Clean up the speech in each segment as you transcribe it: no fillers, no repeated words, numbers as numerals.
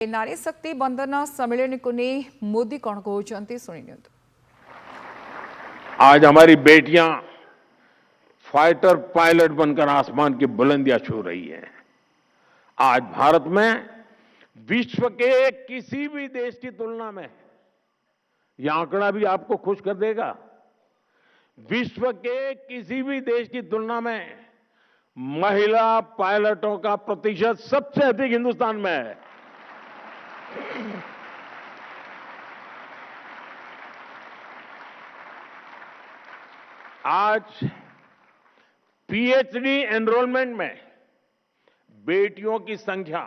नारी शक्ति बंदन सम्मेलन को नहीं मोदी कौन कहते शुणी। आज हमारी बेटियां फाइटर पायलट बनकर आसमान की बुलंदियां छू रही हैं। आज भारत में विश्व के किसी भी देश की तुलना में, यह आंकड़ा भी आपको खुश कर देगा, विश्व के किसी भी देश की तुलना में महिला पायलटों का प्रतिशत सबसे अधिक हिंदुस्तान में है। आज पीएचडी एनरोलमेंट में बेटियों की संख्या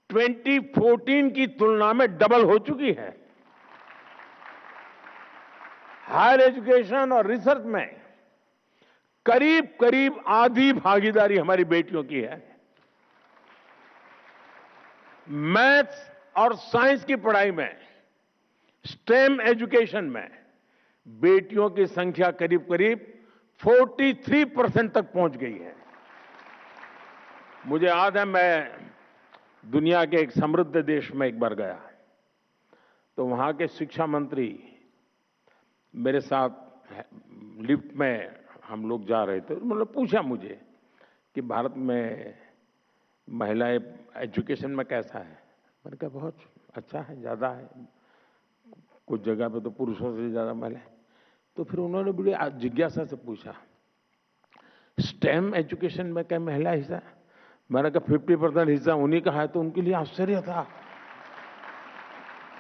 2014 की तुलना में डबल हो चुकी है। हायर एजुकेशन और रिसर्च में करीब करीब आधी भागीदारी हमारी बेटियों की है। मैथ्स और साइंस की पढ़ाई में, स्टेम एजुकेशन में बेटियों की संख्या करीब करीब 43% तक पहुंच गई है। मुझे याद है, मैं दुनिया के एक समृद्ध देश में एक बार गया, तो वहां के शिक्षा मंत्री मेरे साथ लिफ्ट में हम लोग जा रहे थे। मतलब पूछा मुझे कि भारत में महिलाएं एजुकेशन में कैसा है। मैंने कहा बहुत अच्छा है, ज़्यादा है, कुछ जगह पे तो पुरुषों से ज़्यादा महिलाएं। तो फिर उन्होंने बड़ी जिज्ञासा से पूछा, स्टेम एजुकेशन में क्या महिला हिस्सा? मैंने कहा 50% हिस्सा उन्हीं का है। तो उनके लिए आश्चर्य था।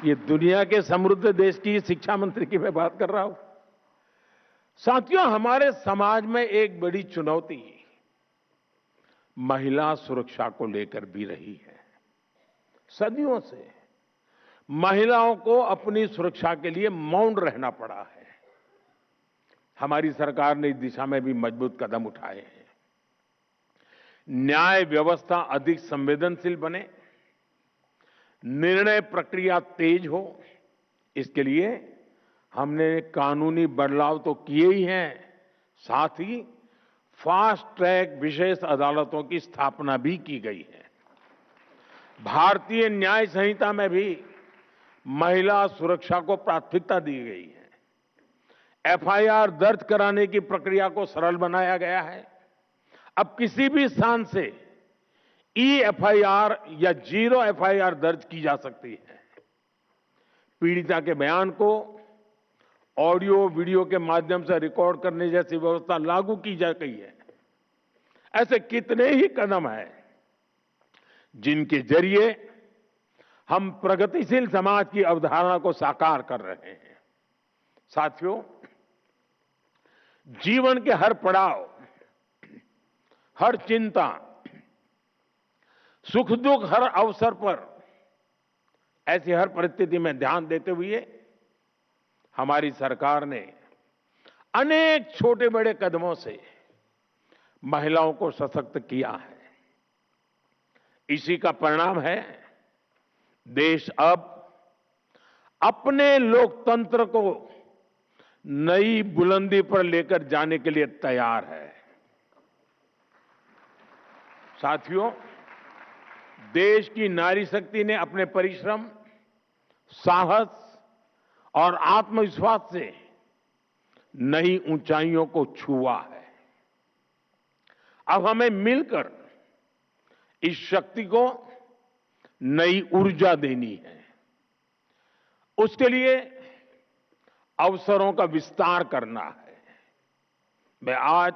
ये दुनिया के समृद्ध देश की शिक्षा मंत्री की मैं बात कर रहा हूं। साथियों, हमारे समाज में एक बड़ी चुनौती महिला सुरक्षा को लेकर भी रही है। सदियों से महिलाओं को अपनी सुरक्षा के लिए मौन रहना पड़ा है। हमारी सरकार ने इस दिशा में भी मजबूत कदम उठाए हैं। न्याय व्यवस्था अधिक संवेदनशील बने, निर्णय प्रक्रिया तेज हो, इसके लिए हमने कानूनी बदलाव तो किए ही हैं, साथ ही फास्ट ट्रैक विशेष अदालतों की स्थापना भी की गई है। भारतीय न्याय संहिता में भी महिला सुरक्षा को प्राथमिकता दी गई है। एफआईआर दर्ज कराने की प्रक्रिया को सरल बनाया गया है। अब किसी भी स्थान से ईएफआईआर या जीरो एफआईआर दर्ज की जा सकती है। पीड़िता के बयान को ऑडियो वीडियो के माध्यम से रिकॉर्ड करने जैसी व्यवस्था लागू की जा गई है। ऐसे कितने ही कदम हैं जिनके जरिए हम प्रगतिशील समाज की अवधारणा को साकार कर रहे हैं। साथियों, जीवन के हर पड़ाव, हर चिंता, सुख दुख, हर अवसर पर ऐसी हर परिस्थिति में ध्यान देते हुए हमारी सरकार ने अनेक छोटे बड़े कदमों से महिलाओं को सशक्त किया है। इसी का परिणाम है देश अब अपने लोकतंत्र को नई बुलंदी पर लेकर जाने के लिए तैयार है। साथियों, देश की नारी शक्ति ने अपने परिश्रम, साहस और आत्मविश्वास से नई ऊंचाइयों को छुआ है। अब हमें मिलकर इस शक्ति को नई ऊर्जा देनी है। उसके लिए अवसरों का विस्तार करना है। मैं आज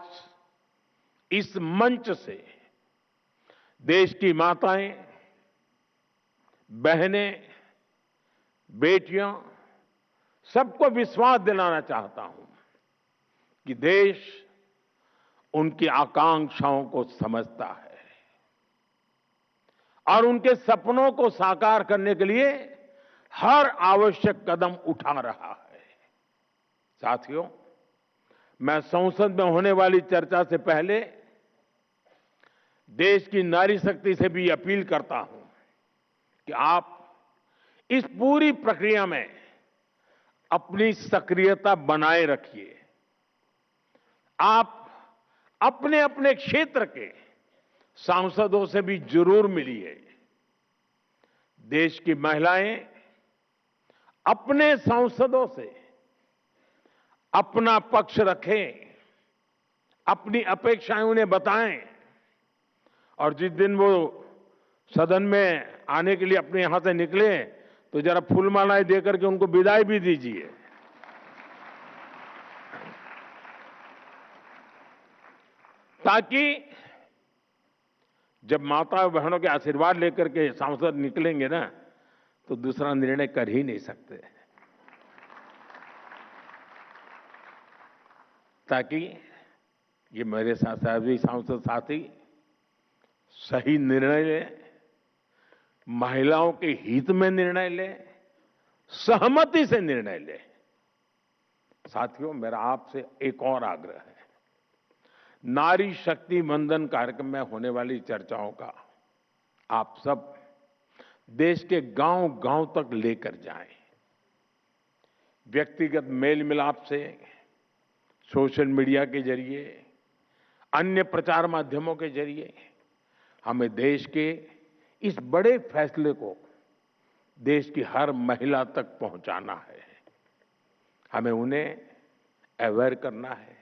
इस मंच से देश की माताएं, बहनें, बेटियां सबको विश्वास दिलाना चाहता हूं कि देश उनकी आकांक्षाओं को समझता है और उनके सपनों को साकार करने के लिए हर आवश्यक कदम उठा रहा है। साथियों, मैं संसद में होने वाली चर्चा से पहले देश की नारी शक्ति से भी अपील करता हूं कि आप इस पूरी प्रक्रिया में अपनी सक्रियता बनाए रखिए। आप अपने अपने क्षेत्र के सांसदों से भी जरूर मिलिए। देश की महिलाएं अपने सांसदों से अपना पक्ष रखें, अपनी अपेक्षाएं उन्हें बताएं और जिस दिन वो सदन में आने के लिए अपने यहां से निकले तो जरा फूलमालाएं देकर के उनको विदाई भी दीजिए। ताकि जब माता बहनों के आशीर्वाद लेकर के सांसद निकलेंगे ना तो दूसरा निर्णय कर ही नहीं सकते, ताकि ये मेरे साथ सभी सांसद साथी सही निर्णय लें, महिलाओं के हित में निर्णय लें, सहमति से निर्णय लें। साथियों, मेरा आपसे एक और आग्रह है। नारी शक्ति वंदन कार्यक्रम में होने वाली चर्चाओं का आप सब देश के गांव-गांव तक लेकर जाएं। व्यक्तिगत मेल मिलाप से, सोशल मीडिया के जरिए, अन्य प्रचार माध्यमों के जरिए हमें देश के इस बड़े फैसले को देश की हर महिला तक पहुंचाना है। हमें उन्हें अवेयर करना है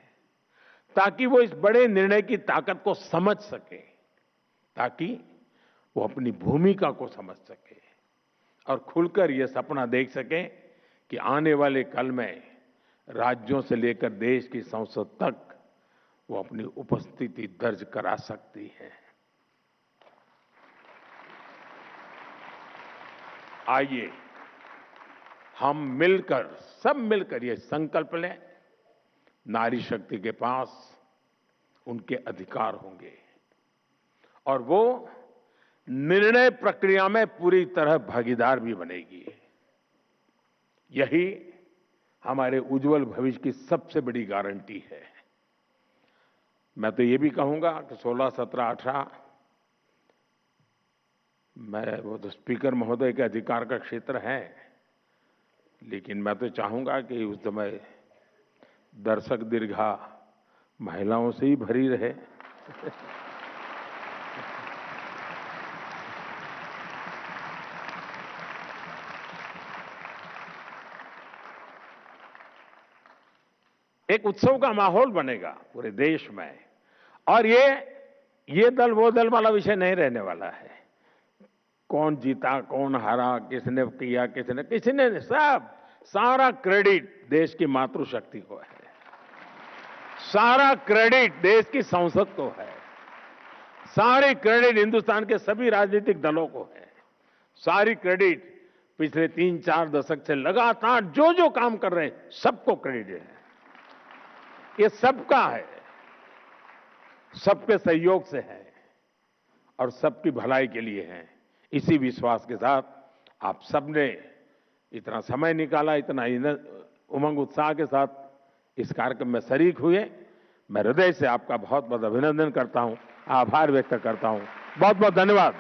ताकि वो इस बड़े निर्णय की ताकत को समझ सके, ताकि वो अपनी भूमिका को समझ सके और खुलकर ये सपना देख सके कि आने वाले कल में राज्यों से लेकर देश की संसद तक वो अपनी उपस्थिति दर्ज करा सकती है। आइए हम मिलकर, सब मिलकर ये संकल्प लें, नारी शक्ति के पास उनके अधिकार होंगे और वो निर्णय प्रक्रिया में पूरी तरह भागीदार भी बनेगी। यही हमारे उज्जवल भविष्य की सबसे बड़ी गारंटी है। मैं तो ये भी कहूंगा कि 16, 17, 18 वो तो स्पीकर महोदय के अधिकार का क्षेत्र है, लेकिन मैं तो चाहूंगा कि उस समय दर्शक दीर्घा महिलाओं से ही भरी रहे। एक उत्सव का माहौल बनेगा पूरे देश में और ये दल वो दल वाला विषय नहीं रहने वाला है। कौन जीता, कौन हारा, किसने किया, किसने सब, सारा क्रेडिट देश की मातृशक्ति को है, सारा क्रेडिट देश की संसद को है, सारी क्रेडिट हिंदुस्तान के सभी राजनीतिक दलों को है, सारी क्रेडिट पिछले 3-4 दशक से लगातार जो जो काम कर रहे हैं सबको क्रेडिट है। ये सबका है, सबके सहयोग से है और सबकी भलाई के लिए है। इसी विश्वास के साथ आप सबने इतना समय निकाला, इतना उमंग उत्साह के साथ इस कार्यक्रम में शरीक हुए। मैं हृदय से आपका बहुत बहुत अभिनंदन करता हूं, आभार व्यक्त करता हूं। बहुत बहुत धन्यवाद।